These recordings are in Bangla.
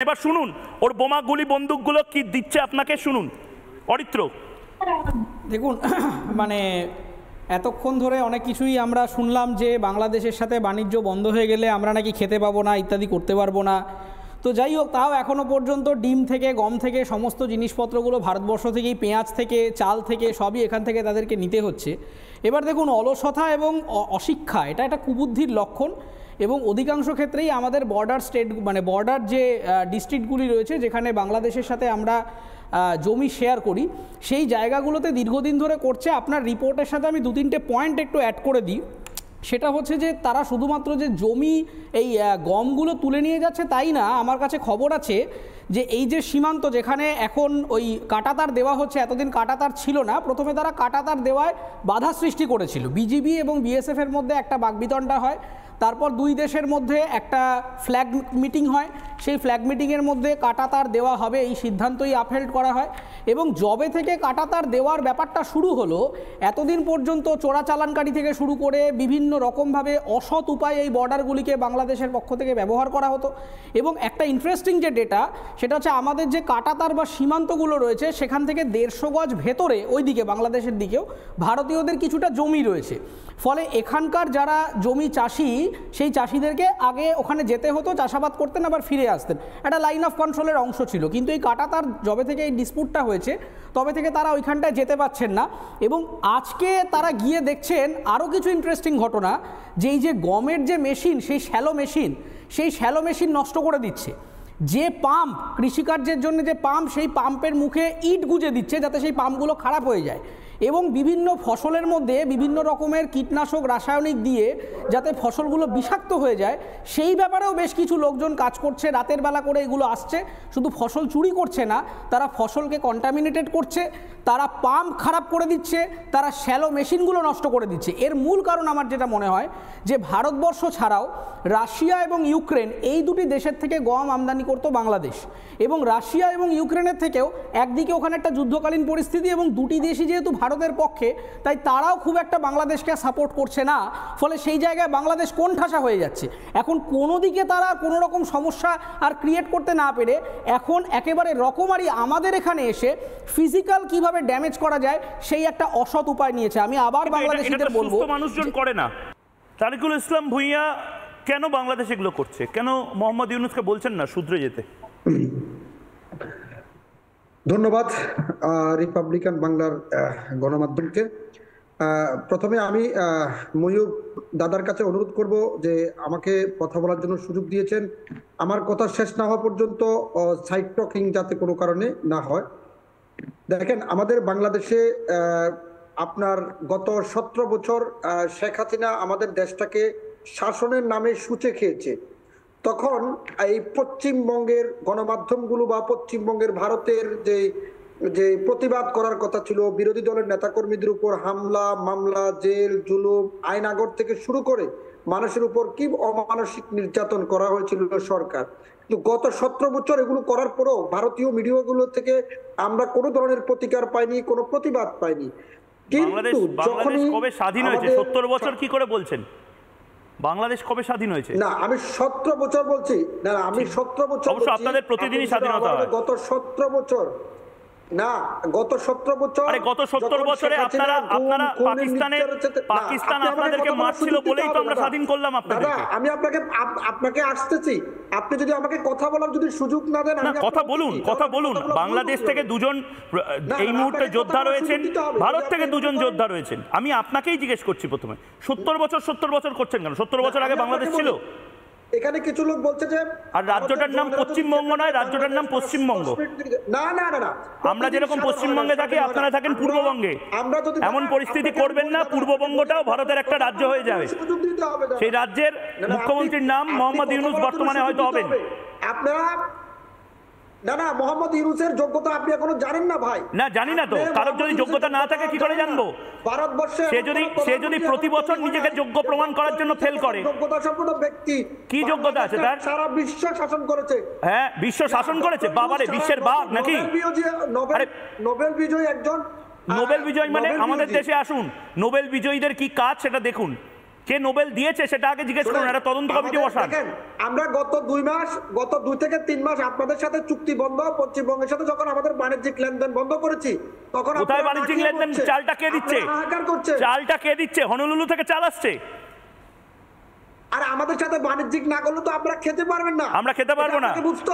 এবার শুনুন ওর বোমা গুলি বন্দুকগুলো কি দিচ্ছে আপনাকে, শুনুন অরিত্র। দেখুন, মানে এতক্ষণ ধরে অনেক কিছুই আমরা শুনলাম যে বাংলাদেশের সাথে বাণিজ্য বন্ধ হয়ে গেলে আমরা নাকি খেতে পাবো না, ইত্যাদি করতে পারবো না। তো যাই হোক, তাও এখনও পর্যন্ত ডিম থেকে গম থেকে সমস্ত জিনিসপত্রগুলো ভারতবর্ষ থেকেই, পেঁয়াজ থেকে চাল থেকে সবই এখান থেকে তাদেরকে নিতে হচ্ছে। এবার দেখুন, অলসতা এবং অশিক্ষা এটা একটা কুবুদ্ধির লক্ষণ, এবং অধিকাংশ ক্ষেত্রেই আমাদের বর্ডার স্টেট মানে বর্ডার যে ডিস্ট্রিক্টগুলি রয়েছে যেখানে বাংলাদেশের সাথে আমরা জমি শেয়ার করি, সেই জায়গাগুলোতে দীর্ঘদিন ধরে করছে। আপনার রিপোর্টের সাথে আমি 2-3টে পয়েন্ট একটু অ্যাড করে দিই। সেটা হচ্ছে যে তারা শুধুমাত্র যে জমি এই গমগুলো তুলে নিয়ে যাচ্ছে তাই না, আমার কাছে খবর আছে যে এই যে সীমান্ত যেখানে এখন ওই কাঁটাতার দেওয়া হচ্ছে, এতদিন কাঁটাতার ছিল না, প্রথমে তারা কাঁটাতার দেওয়ায় বাধা সৃষ্টি করেছিল। বিজিবি এবং বিএসএফের মধ্যে একটা বাকবিতণ্ডা হয়, তারপর দুই দেশের মধ্যে একটা ফ্ল্যাগ মিটিং হয়, সেই ফ্ল্যাগ মিটিংয়ের মধ্যে কাঁটাতার দেওয়া হবে এই সিদ্ধান্তই আপহেল্ড করা হয়। এবং জবে থেকে কাঁটাতার দেওয়ার ব্যাপারটা শুরু হলো, এতদিন পর্যন্ত চোরাচালানকারী থেকে শুরু করে বিভিন্ন রকমভাবে অসৎ উপায়ে এই বর্ডারগুলিকে বাংলাদেশের পক্ষ থেকে ব্যবহার করা হতো। এবং একটা ইন্টারেস্টিং যে ডেটা, সেটা হচ্ছে আমাদের যে কাঁটাতার বা সীমান্তগুলো রয়েছে সেখান থেকে 150 গজ ভেতরে ওইদিকে বাংলাদেশের দিকেও ভারতীয়দের কিছুটা জমি রয়েছে। ফলে এখানকার যারা জমি চাষি, সেই চাষিদেরকে আগে ওখানে যেতে হতো, চাষাবাদ করতেন, আবার ফিরে আসতেন, একটা লাইন অফ কন্ট্রোলের অংশ ছিল। কিন্তু এই কাঁটাতার যবে থেকে এই ডিসপুটটা হয়েছে তবে থেকে তারা ওইখানটায় যেতে পারছেন না। এবং আজকে তারা গিয়ে দেখছেন আরও কিছু ইন্টারেস্টিং ঘটনা, যে এই যে গমের যে মেশিন, সেই শ্যালো মেশিন নষ্ট করে দিচ্ছে। যে পাম্প, কৃষিকার্যের জন্য যে পাম্প, সেই পাম্পের মুখে ইট গুঁজে দিচ্ছে যাতে সেই পাম্পগুলো খারাপ হয়ে যায়। এবং বিভিন্ন ফসলের মধ্যে বিভিন্ন রকমের কীটনাশক রাসায়নিক দিয়ে যাতে ফসলগুলো বিষাক্ত হয়ে যায়, সেই ব্যাপারেও বেশ কিছু লোকজন কাজ করছে। রাতের বেলা করে এগুলো আসছে, শুধু ফসল চুরি করছে না, তারা ফসলকে কন্টামিনেটেড করছে, তারা পাম্প খারাপ করে দিচ্ছে, তারা শ্যালো মেশিনগুলো নষ্ট করে দিচ্ছে। এর মূল কারণ আমার যেটা মনে হয় যে ভারতবর্ষ ছাড়াও রাশিয়া এবং ইউক্রেন, এই দুটি দেশের থেকে গম আমদানি করতো বাংলাদেশ, এবং রাশিয়া এবং ইউক্রেনের থেকেও একদিকে ওখানে একটা যুদ্ধকালীন পরিস্থিতি, এবং দুটি দেশই যেহেতু ভারতের পক্ষে, তাই তারাও খুব একটা বাংলাদেশকে সাপোর্ট করছে না। ফলে সেই জায়গায় বাংলাদেশ কোণঠাসা হয়ে যাচ্ছে। এখন কোনো দিকে তারা কোনো রকম সমস্যা আর ক্রিয়েট করতে না পেরে এখন একেবারে রকমারি আমাদের এখানে এসে ফিজিক্যাল কিভাবে ড্যামেজ করা যায় সেই একটা অসৎ উপায় নিয়েছে। আমি আবার বাংলাদেশিদের বলবো, মানুষজন করে না। তারিকুল ইসলাম ভূঁইয়া কেন বাংলাদেশ এগুলো করছে? কেন মোহাম্মদ ইউনূসকে বলছেন না শুধরে যেতে? ধন্যবাদ রিপাবলিকান বাংলার গণমাধ্যমকে। প্রথমে আমি ময়ূর দাদার কাছে অনুরোধ করব যে আমাকে কথা বলার জন্য সুযোগ দিয়েছেন, আমার কথা শেষ না হওয়া পর্যন্ত সাইড টকিং যাতে কোনো কারণে না হয়। দেখেন, আমাদের বাংলাদেশে আপনার গত 17 বছর শেখ হাসিনা আমাদের দেশটাকে শাসনের নামে সূচে খেয়েছে। তখন এই পশ্চিমবঙ্গের গণমাধ্যমগুলো বা পশ্চিমবঙ্গের ভারতের যে প্রতিবাদ করার কথা ছিল, বিরোধী দলের নেতাকর্মীদের উপর হামলা, মামলা, জেল, জুলুম, আইনাগর থেকে শুরু করে মানুষের উপর কি অমানসিক নির্যাতন করা হয়েছিল সরকার। কিন্তু গত 17 বছর এগুলো করার পরেও ভারতীয় মিডিয়াগুলো থেকে আমরা কোনো ধরনের প্রতিকার পাইনি, কোনো প্রতিবাদ পাইনি। কিন্তু বাংলাদেশ কবে স্বাধীন হয়েছে? 70 বছর কি করে বলছেন? বাংলাদেশ কবে স্বাধীন হয়েছে? না, আমি 17 বছর বলছি না, আমি 17 বছর অবশ্য আপনাদের প্রতিদিনই স্বাধীনতা হয়। গত 17 বছর না, গত 17 বছর। আরে গত 70 বছরে আপনারা পাকিস্তান আপনাদেরকে মারছিল বলেই তো আমরা স্বাধীন করলাম আপনাদেরকে। দাদা, আমি আপনাকে আসতেছি, আপনি যদি আমাকে কথা বলার যদি সুযোগ না দেন। কথা বলুন। বাংলাদেশ থেকে দুজন এই মুহূর্তে যোদ্ধা রয়েছেন, ভারত থেকে দুজন যোদ্ধা রয়েছেন। আমি আপনাকেই জিজ্ঞেস করছি প্রথমে, 70 বছর করছেন কেন? 70 বছর আগে বাংলাদেশ ছিল। এখানে কিছু লোক বলছে যে আর রাজ্যটার নাম পশ্চিমবঙ্গ নয়, রাজ্যটার নাম পশ্চিমবঙ্গ। না না না, আমরা যেরকম পশ্চিমবঙ্গে থাকি আপনারা থাকেন পূর্ববঙ্গে। এমন পরিস্থিতি করবেন না, পূর্ববঙ্গটাও ভারতের একটা রাজ্য হয়ে যাবে। সেই রাজ্যের মুখ্যমন্ত্রীর নাম মোহাম্মদ ইউনূস বর্তমানে হয়তো হবেন। আপনারা না না, মোহাম্মদ ইউনূসের যোগ্যতা আপনি এখনো জানেন না ভাই। না, জানি না তো। কারোর যদি যোগ্যতা না থাকে কি করে জানবো? ভারতবর্ষে সে যদি প্রতি বছর নিজেকে যোগ্য প্রমাণ করার জন্য ফেল করে, যোগ্যতা সম্পন্ন ব্যক্তি কি যোগ্যতা আছে তার? সারা বিশ্ব শাসন করেছে। হ্যাঁ, বিশ্ব শাসন করেছে। বাবারে, বিশ্বের বাঘ নাকি? নোবেল বিজয়ী একজন। নোবেল বিজয় মানে আমাদের দেশে আসুন, নোবেল বিজয়ীদের কি কাজ সেটা দেখুন। কে নোবেল দিয়েছে সেটা আগে জিজ্ঞেস করুন, একটা তদন্ত কমিটি বসান। আমরা গত 2 থেকে 3 মাস আপনাদের সাথে চুক্তিবদ্ধ, পশ্চিমবঙ্গের সাথে যখন আমাদের বাণিজ্যিক লেনদেন বন্ধ করেছি তখন কোথায় বাণিজ্যিক লেনদেন? চালটা কে দিচ্ছে? চালটা কে দিচ্ছে? হনুলুলু থেকে চাল আসছে। আর আমাদের সাথে বাণিজ্যিক না করলে তো আপনারা খেতে পারবেন না। আমরা খেতে পারবো না।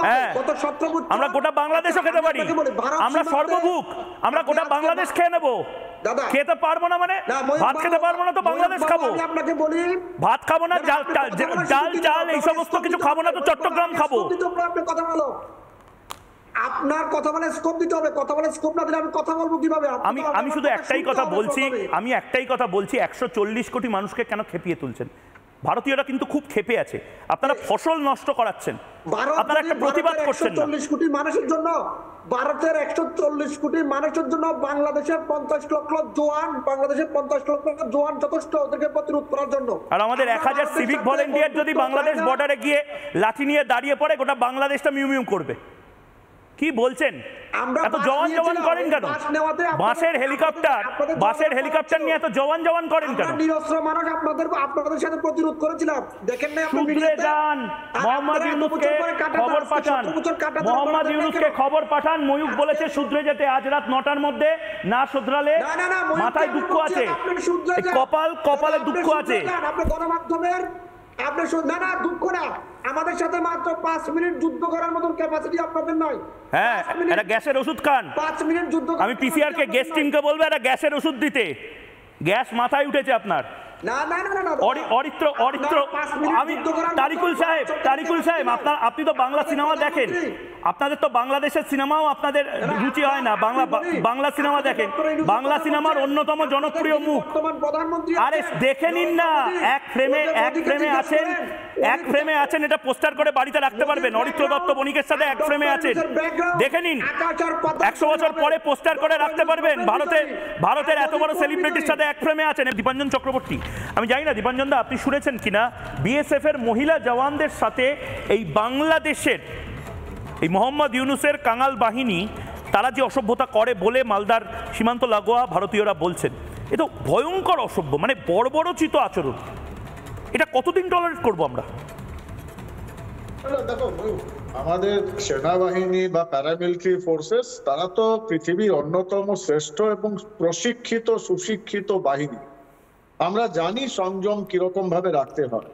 হ্যাঁ, আমরা গোটা বাংলাদেশও খেতে পারি, আমরা সর্বভুক, আমরা গোটা বাংলাদেশ খেয়ে নেবো। খেতে পারবো না মানে ভাত খেতে পারবো না তো বাংলাদেশ খাবো? আপনাকে বলি ভাত খাবো না, ডাল চাল এই সমস্ত কিছু খাবো না তো চট্টগ্রাম খাবো? কথা বলো, আপনার কথা বলে স্কোপ দিতে হবে, কথা বলে স্কোপ না দিলে আমি কথা বলবো কিভাবে? আমি শুধু একটাই কথা বলছি, 140 কোটি মানুষকে কেন খেপিয়ে তুলছেন? ভারতীয়রা কিন্তু খুব ক্ষেপে আছে, আপনারা ফসল নষ্ট করাচ্ছেন, আপনারা একটা প্রতিবাদ করছেন না। 140 কোটি মানুষের জন্য, ভারতের 140 কোটি মানুষের জন্য বাংলাদেশের 50 লক্ষ জওয়ান, বাংলাদেশের 50 লক্ষ জওয়ান যথেষ্ট ওদেরকে প্রতিরোধ করার জন্য। আর আমাদের 1000 সিভিক ভলেন্টিয়ার যদি বাংলাদেশ বর্ডারে গিয়ে লাঠি নিয়ে দাঁড়িয়ে পড়ে, গোটা বাংলাদেশটা মিউ মিউ করবে। কি বলছেন? এত জওয়ান করেন কেন? বাসের হেলিকপ্টার নিয়ে এত জওয়ান করেন কেন? নিরস্ত্র মানুষ আপনাদের সাথে প্রতিরোধ করেছিলাম, দেখেন না? শুধরে যান, মোহাম্মদ ইউনূসকে খবর পাঠান, মোহাম্মদ ইউনূসকে খবর পাঠান। ময়ূক বলেছে শুধরে যেতে, আজ রাত 9টার মধ্যে না শুধরালে মাথায় দুঃখ আছে, কপালে দুঃখ আছে। আপনি গণমাধ্যমের না দুঃখ না, আমাদের সাথে মাত্র 5 মিনিট যুদ্ধ করার মতো ক্যাপাসিটি আপনাদের নাই। হ্যাঁ, এটা গ্যাসের ওষুধ খান। 5 মিনিট যুদ্ধ, আমি পিসিআর কে গ্যাস টিমকে বলবো এটা গ্যাসের ওষুধ দিতে। গ্যাস মাথায় উঠেছে আপনার। তারিকুল সাহেব, আপনি তো বাংলা সিনেমা দেখেন, আপনাদের তো বাংলাদেশের সিনেমাও আপনাদের রুচি হয় না। বাংলা সিনেমা দেখেন, বাংলা সিনেমার অন্যতম জনপ্রিয় মুখ। আরে দেখে নিন না, এক ফ্রেমে আছেন, এটা পোস্টার করে বাড়িতে রাখতে পারবেন। অরিত্র দত্ত বণিকের সাথে এক ফ্রেমে আছেন, দেখে নিন। 100 বছর পরে পোস্টার করে রাখতে পারবেন। ভারতের এত বড় সেলিব্রিটির সাথে এক ফ্রেমে আছেন। দীপাঞ্জন চক্রবর্তী, আমি জানি না দীপাঞ্জন দা আপনি শুনেছেন কিনা, বিএসএফ এর মহিলা জওয়ানদের সাথে এই বাংলাদেশের এই মোহাম্মদ ইউনূসের কাঙাল বাহিনী তারা যে অসভ্যতা করে বলে মালদার সীমান্ত লাগোয়া ভারতীয়রা বলছেন, এ তো ভয়ঙ্কর অসভ্য, মানে বর্বরোচিত আচরণ। এটা কতদিন টলারেট করবো আমরা? দেখো, আমাদের সেনাবাহিনী বা প্যারামিলিটারি ফোর্সেস তারা তো পৃথিবীর অন্যতম শ্রেষ্ঠ এবং প্রশিক্ষিত সুশিক্ষিত বাহিনী। আমরা জানি সংযম কিরকম ভাবে রাখতে হয়।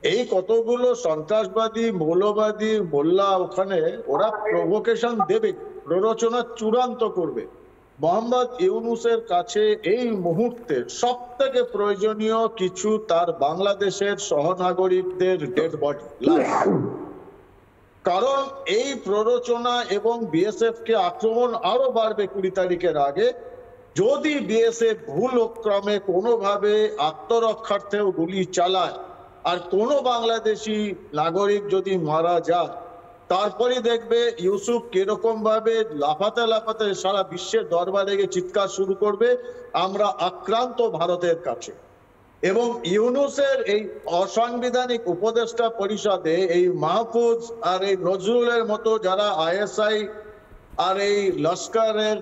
এই কতগুলো সন্ত্রাসবাদী মৌলবাদী মোল্লা ওখানে ওরা প্রভোকেশন দেবে, প্ররোচনা চূড়ান্ত করবে। মোহাম্মদ ইউনূসের কাছে এই মুহূর্তে সব থেকে প্রয়োজনীয় কিছু তার বাংলাদেশের সহনাগরিকদের ডেড বডি, কারণ এই প্ররোচনা এবং বিএসএফ কে আক্রমণ আরো বাড়বে 20 তারিখের আগে। যদি বিএসএফ ভুল ক্রমে কোনোভাবে আত্মরক্ষার্থেও গুলি চালায় আর কোনো বাংলাদেশি নাগরিক যদি মারা যায়, তারপরে দেখবে ইউসুফ কিরকম ভাবে লাফাতে সারা বিশ্বের দরবারে গিয়ে চিৎকার শুরু করবে, আমরা আক্রান্ত ভারতের কাছে। এবং ইউনূসের এই অসাংবিধানিক উপদেষ্টা পরিষদে এই মাহফুজ আর এই নজরুলের মতো যারা আইএসআই আর এই লস্করের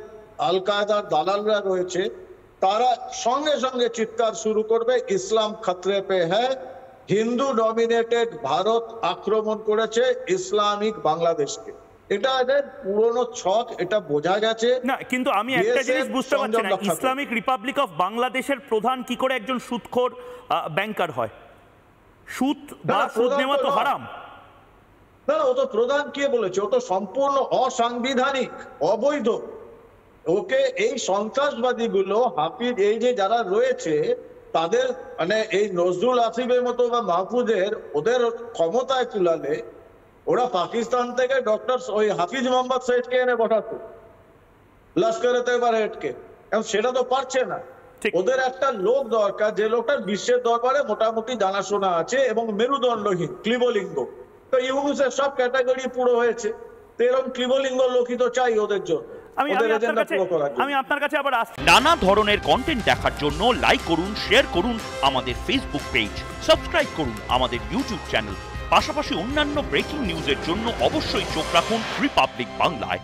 আল কায়দার দালালরা রয়েছে, তারা সঙ্গে সঙ্গে চিৎকার শুরু করবে, ইসলাম খতরে পে হ্যায়, হিন্দু ডমিনেটেড ভারত আক্রমণ করেছে ইসলামিক বাংলাদেশকে। এটা এদের পুরনো ছক, এটা বোঝা গেছে না। কিন্তু আমি একটা জিনিস বুঝতে পারছি না, ইসলামিক রিপাবলিক অফ বাংলাদেশের প্রধান কি করে একজন সুদখোর ব্যাংকার হয়? সুদ নেওয়া তো হারাম না। ও তো প্রধান কে বলেছে? ও তো সম্পূর্ণ অসাংবিধানিক, অবৈধ। ওকে এই সন্ত্রাসবাদী গুলো হাফিজ, এই যে যারা রয়েছে তাদের, মানে এই নজরুল আসিফের মতো বা মাহফুজের, ওদের ক্ষমতায় তুলালে ওরা পাকিস্তান থেকে ডক্টর ওই হাফিজ মোহাম্মদ সৈয়দকে এনে বসাতো লস্করে তৈবার হেডকে, এবং সেটা তো পারছে না। ওদের একটা লোক দরকার যে লোকটা বিশ্বের দরবারে মোটামুটি জানাশোনা আছে এবং মেরুদণ্ডহীন, ক্লিবলিঙ্গ। তো ইউনূসের সব ক্যাটাগরি পুরো হয়েছে, তো এরকম ক্লিবলিঙ্গ লোকই তো চাই ওদের জন্য। আমি আপনার কাছে আবার আসছি। নানা ধরনের কন্টেন্ট দেখার জন্য লাইক করুন, শেয়ার করুন আমাদের ফেসবুক পেজ, সাবস্ক্রাইব করুন আমাদের ইউটিউব চ্যানেল। পাশাপাশি অন্যান্য ব্রেকিং নিউজের জন্য অবশ্যই চোখ রাখুন রিপাবলিক বাংলায়।